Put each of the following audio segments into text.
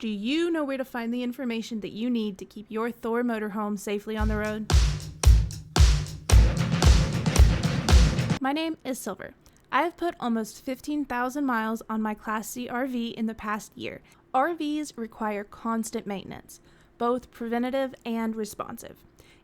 Do you know where to find the information that you need to keep your Thor motorhome safely on the road? My name is Silver. I have put almost 15,000 miles on my Class C RV in the past year. RVs require constant maintenance, both preventative and responsive.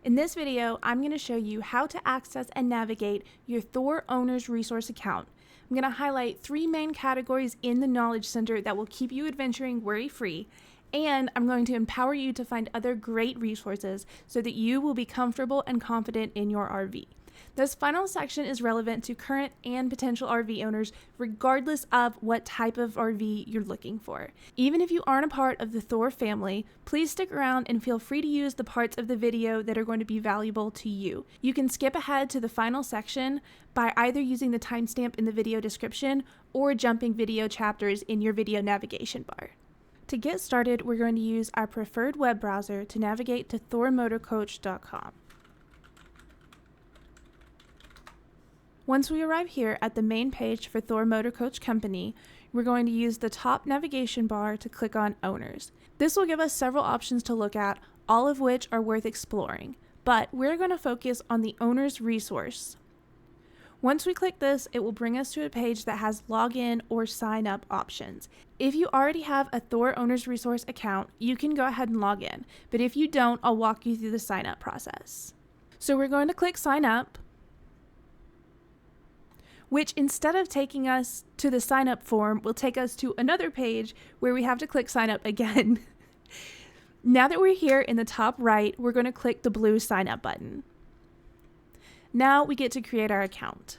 In this video, I'm going to show you how to access and navigate your Thor Owner's Resource account. I'm going to highlight 3 main categories in the Knowledge Center that will keep you adventuring worry-free, and I'm going to empower you to find other great resources so that you will be comfortable and confident in your RV. This final section is relevant to current and potential RV owners regardless of what type of RV you're looking for. Even if you aren't a part of the Thor family, please stick around and feel free to use the parts of the video that are going to be valuable to you. You can skip ahead to the final section by either using the timestamp in the video description or jumping video chapters in your video navigation bar. To get started, we're going to use our preferred web browser to navigate to thormotorcoach.com. Once we arrive here at the main page for Thor Motorcoach Company, we're going to use the top navigation bar to click on Owners. This will give us several options to look at, all of which are worth exploring, but we're going to focus on the Owner's Resource. Once we click this, it will bring us to a page that has login or sign up options. If you already have a Thor Owner's Resource account, you can go ahead and log in, but if you don't, I'll walk you through the sign up process. So we're going to click sign up, which instead of taking us to the sign up form will take us to another page where we have to click sign up again. Now that we're here in the top right, we're going to click the blue sign up button. Now we get to create our account.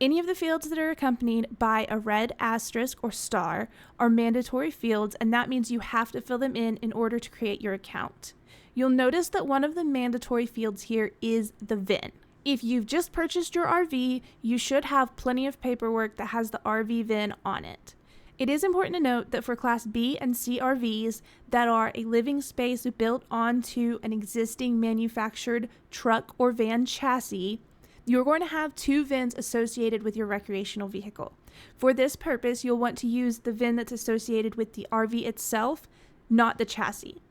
Any of the fields that are accompanied by a red asterisk or star are mandatory fields, and that means you have to fill them in order to create your account. You'll notice that one of the mandatory fields here is the VIN. If you've just purchased your RV, you should have plenty of paperwork that has the RV VIN on it. It is important to note that for Class B and C RVs that are a living space built onto an existing manufactured truck or van chassis, you're going to have 2 VINs associated with your recreational vehicle. For this purpose, you'll want to use the VIN that's associated with the RV itself, not the chassis.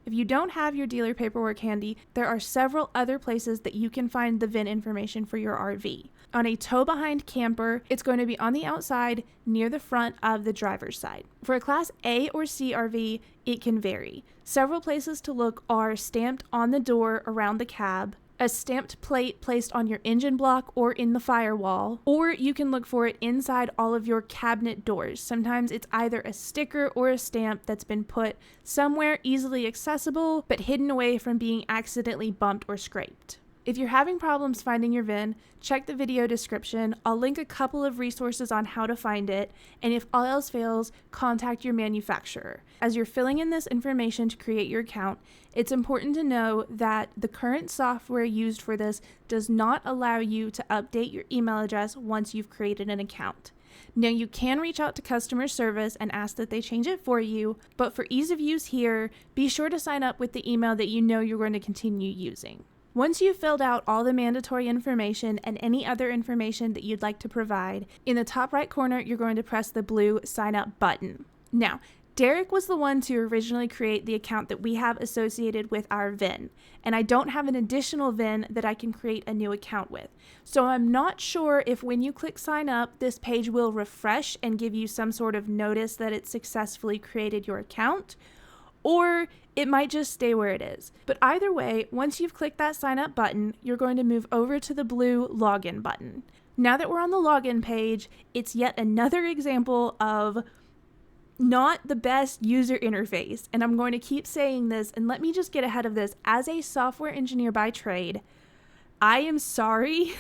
If you don't have your dealer paperwork handy, there are several other places that you can find the VIN information for your RV. On a tow-behind camper, it's going to be on the outside near the front of the driver's side. For a Class A or C RV, it can vary. Several places to look are stamped on the door around the cab, a stamped plate placed on your engine block or in the firewall, or you can look for it inside all of your cabinet doors. Sometimes it's either a sticker or a stamp that's been put somewhere easily accessible but hidden away from being accidentally bumped or scraped. If you're having problems finding your VIN, check the video description. I'll link a couple of resources on how to find it, and if all else fails, contact your manufacturer. As you're filling in this information to create your account, it's important to know that the current software used for this does not allow you to update your email address once you've created an account. Now, you can reach out to customer service and ask that they change it for you, but for ease of use here, be sure to sign up with the email that you know you're going to continue using. Once you've filled out all the mandatory information and any other information that you'd like to provide, in the top right corner, you're going to press the blue sign up button. Now, Derek was the one to originally create the account that we have associated with our VIN, and I don't have an additional VIN that I can create a new account with. So I'm not sure if when you click sign up, this page will refresh and give you some sort of notice that it successfully created your account, or it might just stay where it is. But either way, once you've clicked that sign up button, you're going to move over to the blue login button. Now that we're on the login page, it's yet another example of not the best user interface. And I'm going to keep saying this, and let me just get ahead of this. As a software engineer by trade, I am sorry.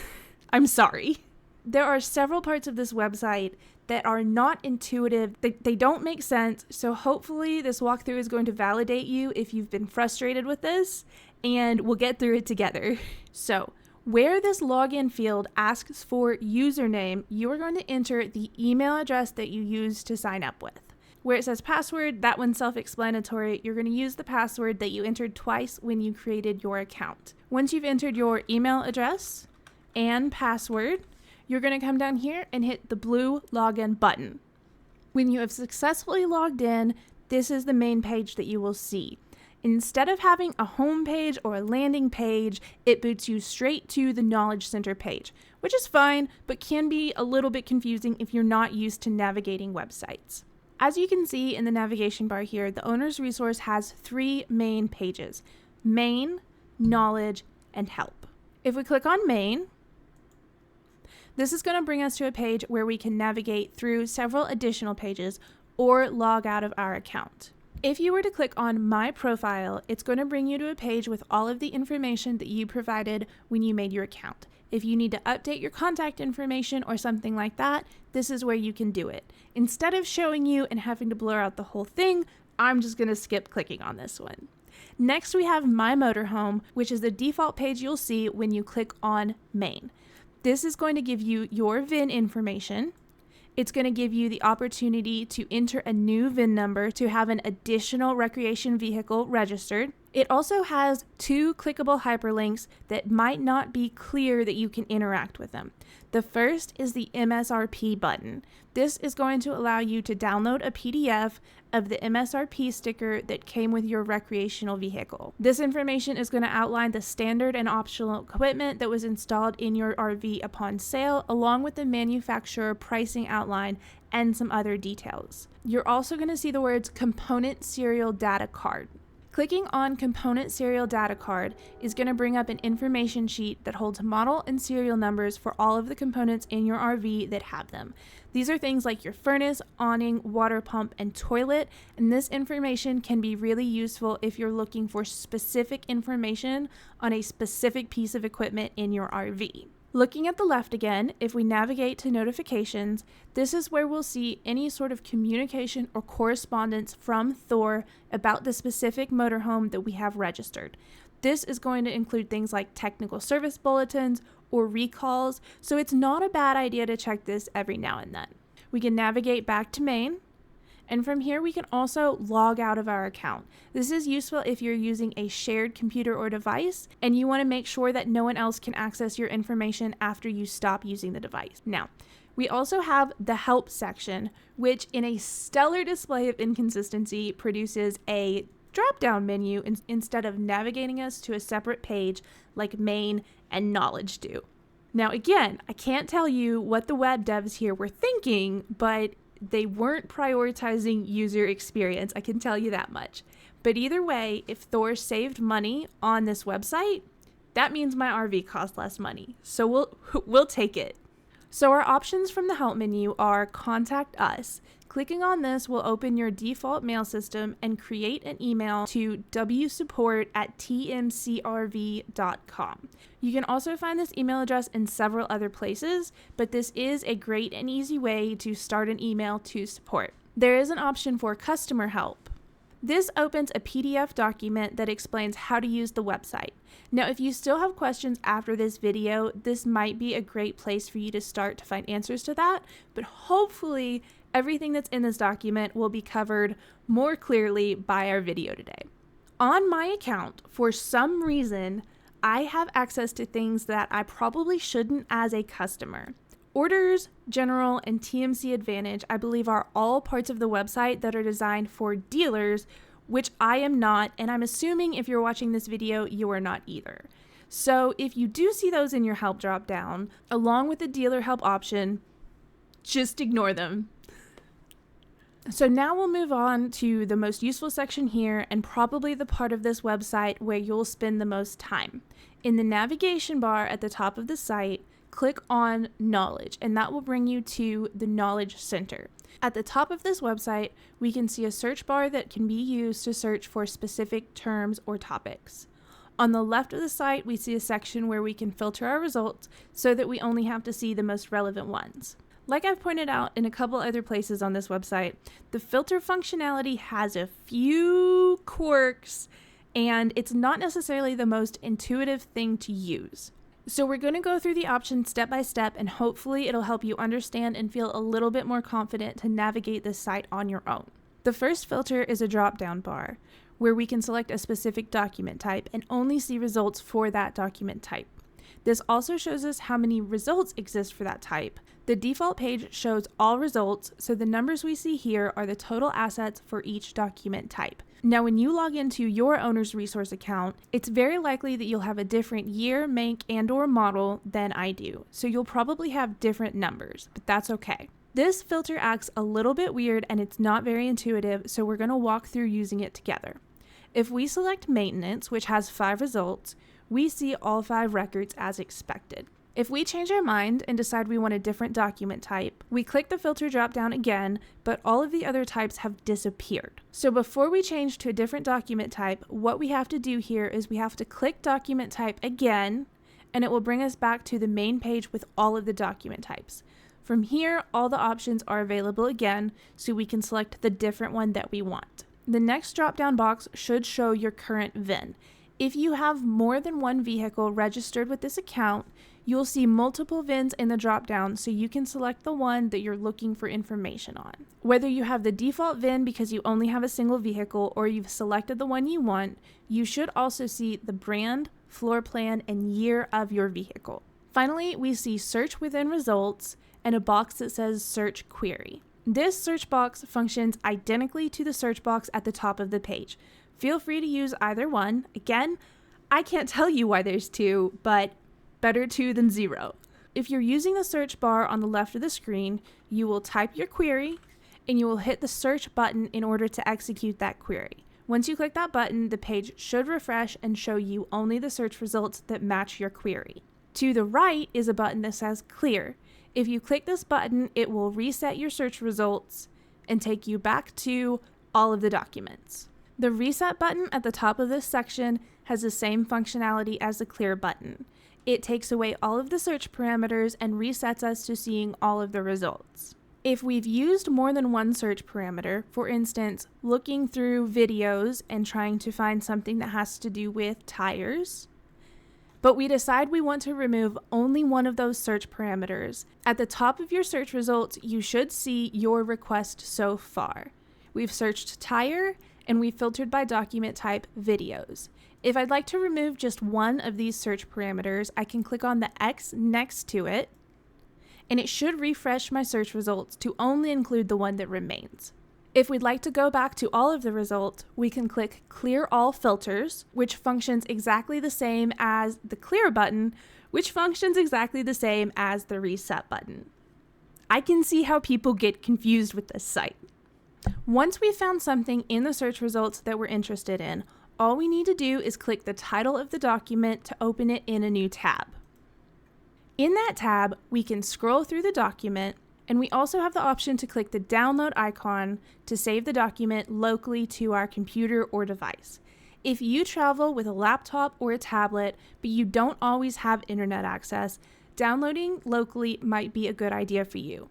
I'm sorry. There are several parts of this website that are not intuitive. They don't make sense. So hopefully this walkthrough is going to validate you if you've been frustrated with this, and we'll get through it together. So where this login field asks for username, you are going to enter the email address that you use to sign up with. Where it says password, that one's self-explanatory. You're going to use the password that you entered twice when you created your account. Once you've entered your email address and password, you're going to come down here and hit the blue login button. When you have successfully logged in, this is the main page that you will see. Instead of having a home page or a landing page, it boots you straight to the Knowledge Center page, which is fine, but can be a little bit confusing if you're not used to navigating websites. As you can see in the navigation bar here, the owner's resource has 3 main pages: Main, Knowledge, and Help. If we click on Main, this is going to bring us to a page where we can navigate through several additional pages or log out of our account. If you were to click on My Profile, it's going to bring you to a page with all of the information that you provided when you made your account. If you need to update your contact information or something like that, this is where you can do it. Instead of showing you and having to blur out the whole thing, I'm just going to skip clicking on this one. Next, we have My Motorhome, which is the default page you'll see when you click on Main. This is going to give you your VIN information. It's going to give you the opportunity to enter a new VIN number to have an additional recreation vehicle registered. It also has 2 clickable hyperlinks that might not be clear that you can interact with them. The first is the MSRP button. This is going to allow you to download a PDF of the MSRP sticker that came with your recreational vehicle. This information is going to outline the standard and optional equipment that was installed in your RV upon sale, along with the manufacturer pricing outline and some other details. You're also going to see the words Component Serial Data Card. Clicking on Component Serial Data Card is going to bring up an information sheet that holds model and serial numbers for all of the components in your RV that have them. These are things like your furnace, awning, water pump, and toilet, and this information can be really useful if you're looking for specific information on a specific piece of equipment in your RV. Looking at the left again, if we navigate to notifications, this is where we'll see any sort of communication or correspondence from Thor about the specific motorhome that we have registered. This is going to include things like technical service bulletins or recalls, so it's not a bad idea to check this every now and then. We can navigate back to Main, and from here we can also log out of our account. This is useful if you're using a shared computer or device and you want to make sure that no one else can access your information after you stop using the device. Now, we also have the Help section, which in a stellar display of inconsistency produces a drop-down menu instead of navigating us to a separate page like Main and Knowledge do. Now again, I can't tell you what the web devs here were thinking, but they weren't prioritizing user experience, I can tell you that much. But either way, if Thor saved money on this website, that means my RV cost less money. So we'll take it. So our options from the Help menu are Contact Us. Clicking on this will open your default mail system and create an email to wsupport@tmcrv.com. You can also find this email address in several other places, but this is a great and easy way to start an email to support. There is an option for customer help. This opens a PDF document that explains how to use the website. Now, if you still have questions after this video, this might be a great place for you to start to find answers to that, but hopefully everything that's in this document will be covered more clearly by our video today. On my account, for some reason, I have access to things that I probably shouldn't as a customer. Orders, General, and TMC Advantage, I believe, are all parts of the website that are designed for dealers, which I am not, and I'm assuming if you're watching this video, you are not either. So if you do see those in your help drop-down, along with the dealer help option, just ignore them. So now we'll move on to the most useful section here, and probably the part of this website where you'll spend the most time. In the navigation bar at the top of the site, click on Knowledge, and that will bring you to the Knowledge Center. At the top of this website, we can see a search bar that can be used to search for specific terms or topics. On the left of the site, we see a section where we can filter our results so that we only have to see the most relevant ones. Like I've pointed out in a couple other places on this website, the filter functionality has a few quirks, and it's not necessarily the most intuitive thing to use. So we're going to go through the options step by step, and hopefully it'll help you understand and feel a little bit more confident to navigate this site on your own. The first filter is a drop-down bar, where we can select a specific document type and only see results for that document type. This also shows us how many results exist for that type. The default page shows all results, so the numbers we see here are the total assets for each document type. Now, when you log into your owner's resource account, it's very likely that you'll have a different year, make, and/or model than I do, so you'll probably have different numbers, but that's okay. This filter acts a little bit weird and it's not very intuitive, so we're going to walk through using it together. If we select maintenance, which has 5 results, we see all 5 records as expected. If we change our mind and decide we want a different document type, we click the filter drop-down again, but all of the other types have disappeared. So before we change to a different document type, what we have to do here is we have to click document type again, and it will bring us back to the main page with all of the document types. From here, all the options are available again, so we can select the different one that we want. The next drop-down box should show your current VIN. If you have more than one vehicle registered with this account, you'll see multiple VINs in the drop-down, so you can select the one that you're looking for information on. Whether you have the default VIN because you only have a single vehicle or you've selected the one you want, you should also see the brand, floor plan, and year of your vehicle. Finally, we see search within results and a box that says search query. This search box functions identically to the search box at the top of the page. Feel free to use either one. Again, I can't tell you why there's 2, but better 2 than 0. If you're using the search bar on the left of the screen, you will type your query and you will hit the search button in order to execute that query. Once you click that button, the page should refresh and show you only the search results that match your query. To the right is a button that says clear. If you click this button, it will reset your search results and take you back to all of the documents. The reset button at the top of this section has the same functionality as the clear button. It takes away all of the search parameters and resets us to seeing all of the results. If we've used more than one search parameter, for instance, looking through videos and trying to find something that has to do with tires, but we decide we want to remove only one of those search parameters, at the top of your search results, you should see your request so far. We've searched tire and we filtered by document type videos. If I'd like to remove just one of these search parameters, I can click on the X next to it, and it should refresh my search results to only include the one that remains. If we'd like to go back to all of the results, we can click Clear All Filters, which functions exactly the same as the Clear button, which functions exactly the same as the Reset button. I can see how people get confused with this site. Once we've found something in the search results that we're interested in, all we need to do is click the title of the document to open it in a new tab. In that tab, we can scroll through the document, and we also have the option to click the download icon to save the document locally to our computer or device. If you travel with a laptop or a tablet, but you don't always have internet access, downloading locally might be a good idea for you.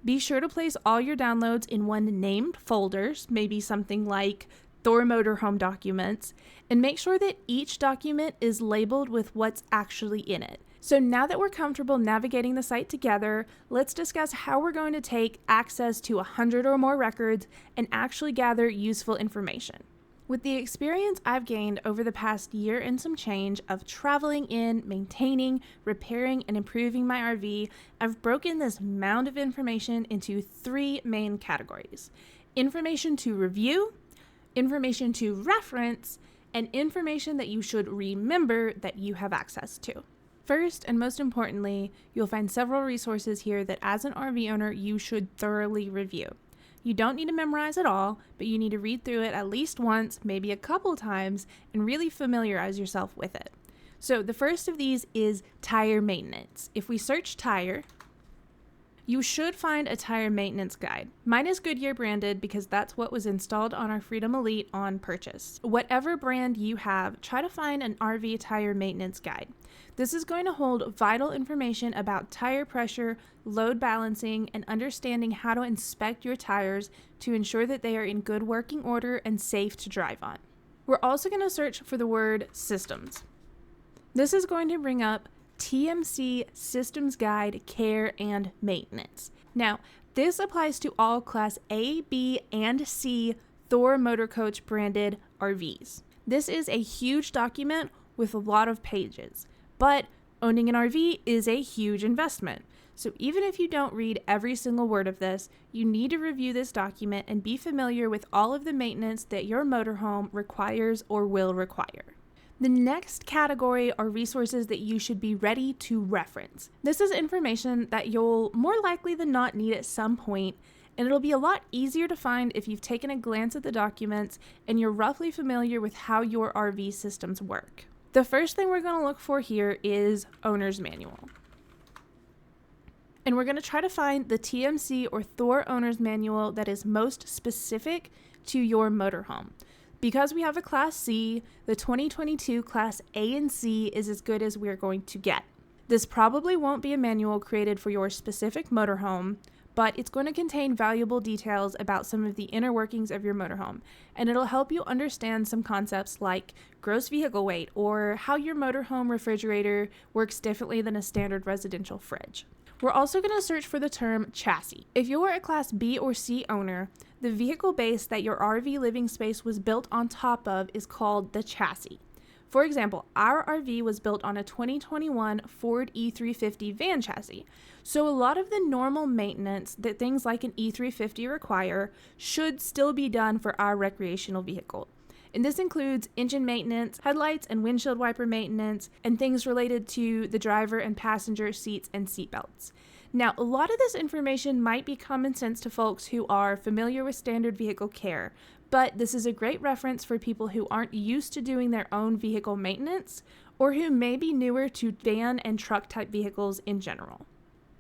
Be sure to place all your downloads in one named folders, maybe something like Thor Motorhome documents, and make sure that each document is labeled with what's actually in it. So now that we're comfortable navigating the site together, let's discuss how we're going to take access to 100 or more records and actually gather useful information. With the experience I've gained over the past year and some change of traveling in, maintaining, repairing, and improving my RV, I've broken this mound of information into 3 main categories: information to review, information to reference, and information that you should remember that you have access to. First, and most importantly, you'll find several resources here that as an RV owner, you should thoroughly review. You don't need to memorize it all, but you need to read through it at least once, maybe a couple times, and really familiarize yourself with it. So the first of these is tire maintenance. If we search tire, you should find a tire maintenance guide. Mine is Goodyear branded because that's what was installed on our Freedom Elite on purchase. Whatever brand you have, try to find an RV tire maintenance guide. This is going to hold vital information about tire pressure, load balancing, and understanding how to inspect your tires to ensure that they are in good working order and safe to drive on. We're also going to search for the word systems. This is going to bring up TMC Systems Guide, Care, and Maintenance. Now, this applies to all Class A, B, and C Thor Motorcoach branded RVs. This is a huge document with a lot of pages, but Owning an RV is a huge investment. So even if you don't read every single word of this, you need to review this document and be familiar with all of the maintenance that your motorhome requires or will require. The next category are resources that you should be ready to reference. This is information that you'll more likely than not need at some point, and it'll be a lot easier to find if you've taken a glance at the documents and you're roughly familiar with how your RV systems work. The first thing we're going to look for here is owner's manual. And we're going to try to find the TMC or Thor owner's manual that is most specific to your motorhome. Because we have a Class C, the 2022 Class A and C is as good as we're going to get. This probably won't be a manual created for your specific motorhome, but it's going to contain valuable details about some of the inner workings of your motorhome, and it'll help you understand some concepts like gross vehicle weight or how your motorhome refrigerator works differently than a standard residential fridge. We're also going to search for the term chassis. If you're a Class B or C owner, the vehicle base that your RV living space was built on top of is called the chassis. For example, our RV was built on a 2021 Ford E350 van chassis. So a lot of the normal maintenance that things like an E350 require should still be done for our recreational vehicle. And this includes engine maintenance, headlights and windshield wiper maintenance, and things related to the driver and passenger seats and seatbelts. Now, a lot of this information might be common sense to folks who are familiar with standard vehicle care, but this is a great reference for people who aren't used to doing their own vehicle maintenance or who may be newer to van and truck type vehicles in general.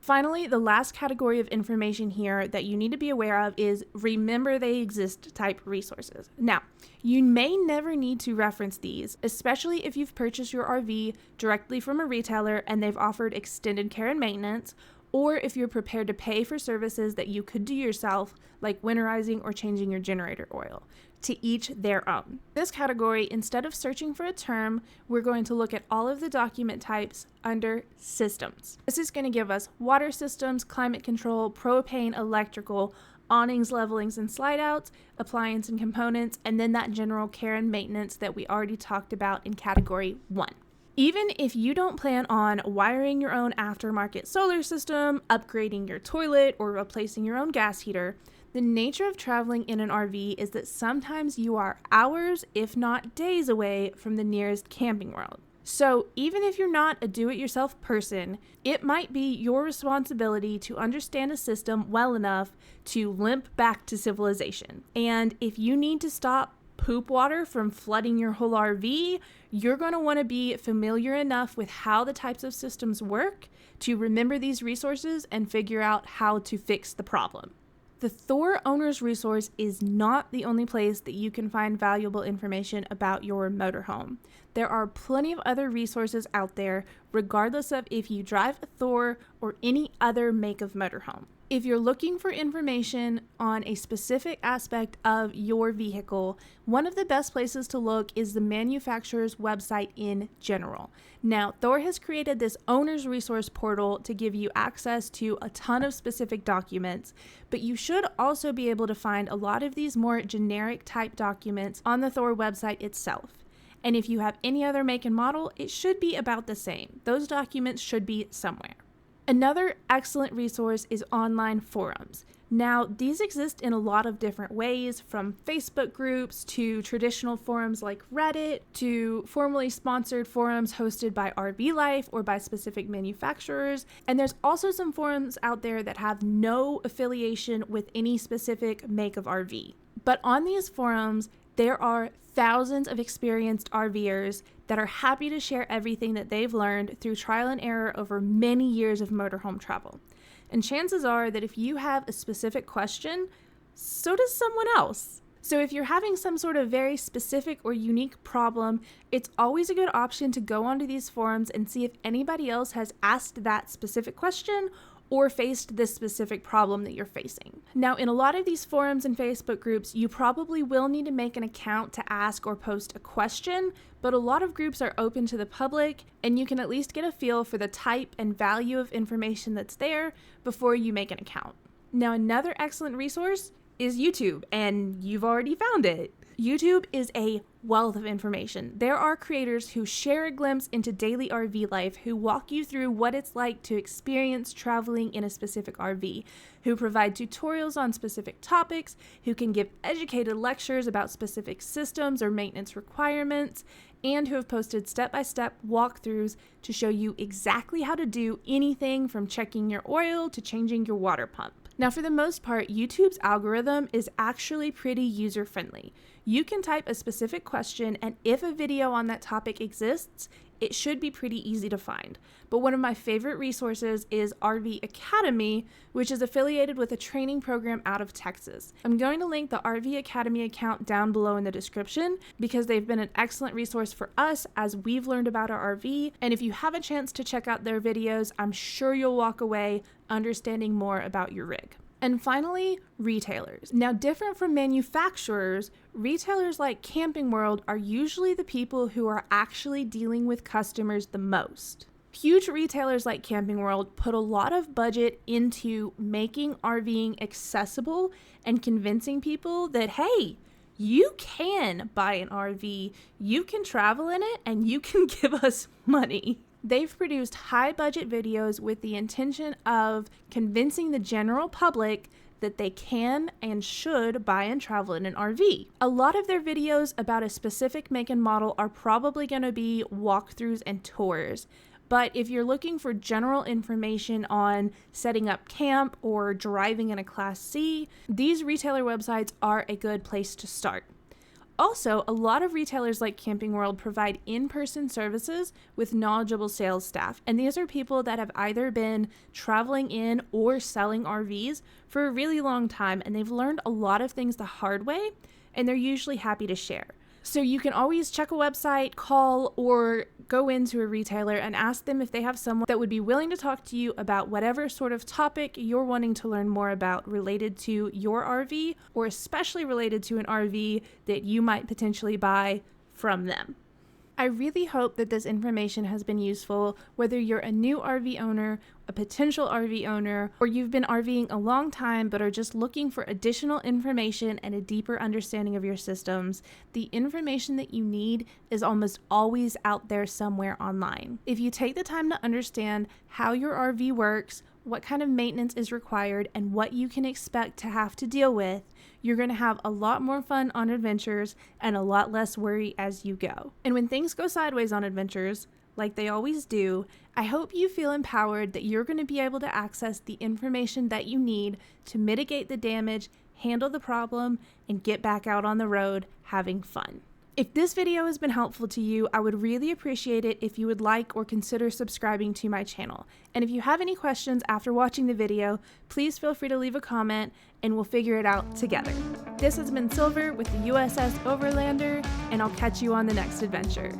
Finally, the last category of information here that you need to be aware of is remember they exist type resources. Now, you may never need to reference these, especially if you've purchased your RV directly from a retailer and they've offered extended care and maintenance, or if you're prepared to pay for services that you could do yourself, like winterizing or changing your generator oil. To each their own. This category, instead of searching for a term, we're going to look at all of the document types under systems. This is going to give us water systems, climate control, propane, electrical, awnings, levelings, and slide outs, appliance and components, and then that general care and maintenance that we already talked about in category 1. Even if you don't plan on wiring your own aftermarket solar system, upgrading your toilet, or replacing your own gas heater, the nature of traveling in an RV is that sometimes you are hours, if not days away from the nearest camping world. So even if you're not a do-it-yourself person, it might be your responsibility to understand a system well enough to limp back to civilization. And if you need to stop poop water from flooding your whole RV, you're going to want to be familiar enough with how the types of systems work to remember these resources and figure out how to fix the problem. The Thor Owner's Resource is not the only place that you can find valuable information about your motorhome. There are plenty of other resources out there, regardless of if you drive a Thor or any other make of motorhome. If you're looking for information on a specific aspect of your vehicle, one of the best places to look is the manufacturer's website in general. Now, Thor has created this owner's resource portal to give you access to a ton of specific documents, but you should also be able to find a lot of these more generic type documents on the Thor website itself. And if you have any other make and model, it should be about the same. Those documents should be somewhere. Another excellent resource is online forums. Now, these exist in a lot of different ways, from Facebook groups to traditional forums like Reddit to formally sponsored forums hosted by RV Life or by specific manufacturers. And there's also some forums out there that have no affiliation with any specific make of RV. But on these forums, there are thousands of experienced RVers that are happy to share everything that they've learned through trial and error over many years of motorhome travel. And chances are that if you have a specific question, so does someone else. So if you're having some sort of very specific or unique problem, it's always a good option to go onto these forums and see if anybody else has asked that specific question or faced this specific problem that you're facing. Now, in a lot of these forums and Facebook groups, you probably will need to make an account to ask or post a question, but a lot of groups are open to the public, and you can at least get a feel for the type and value of information that's there before you make an account. Now, another excellent resource is YouTube, and you've already found it. YouTube is a wealth of information. There are creators who share a glimpse into daily RV life, who walk you through what it's like to experience traveling in a specific RV, who provide tutorials on specific topics, who can give educated lectures about specific systems or maintenance requirements, and who have posted step-by-step walkthroughs to show you exactly how to do anything from checking your oil to changing your water pump. Now, for the most part, YouTube's algorithm is actually pretty user-friendly. You can type a specific question, and if a video on that topic exists, it should be pretty easy to find. But one of my favorite resources is RV Academy, which is affiliated with a training program out of Texas. I'm going to link the RV Academy account down below in the description because they've been an excellent resource for us as we've learned about our RV. And if you have a chance to check out their videos, I'm sure you'll walk away understanding more about your rig. And finally, retailers. Now, different from manufacturers, retailers like Camping World are usually the people who are actually dealing with customers the most. Huge retailers like Camping World put a lot of budget into making RVing accessible and convincing people that, hey, you can buy an RV, you can travel in it, and you can give us money. They've produced high-budget videos with the intention of convincing the general public that they can and should buy and travel in an RV. A lot of their videos about a specific make and model are probably going to be walkthroughs and tours. But if you're looking for general information on setting up camp or driving in a Class C, these retailer websites are a good place to start. Also, a lot of retailers like Camping World provide in-person services with knowledgeable sales staff, and these are people that have either been traveling in or selling RVs for a really long time, and they've learned a lot of things the hard way, and they're usually happy to share. So you can always check a website, call, or go into a retailer and ask them if they have someone that would be willing to talk to you about whatever sort of topic you're wanting to learn more about related to your RV, or especially related to an RV that you might potentially buy from them. I really hope that this information has been useful, whether you're a new RV owner, a potential RV owner, or you've been RVing a long time but are just looking for additional information and a deeper understanding of your systems. The information that you need is almost always out there somewhere online. If you take the time to understand how your RV works, what kind of maintenance is required, and what you can expect to have to deal with, you're going to have a lot more fun on adventures and a lot less worry as you go. And when things go sideways on adventures, like they always do, I hope you feel empowered that you're going to be able to access the information that you need to mitigate the damage, handle the problem, and get back out on the road having fun. If this video has been helpful to you, I would really appreciate it if you would like or consider subscribing to my channel. And if you have any questions after watching the video, please feel free to leave a comment and we'll figure it out together. This has been Silver with the USS Overlander, and I'll catch you on the next adventure.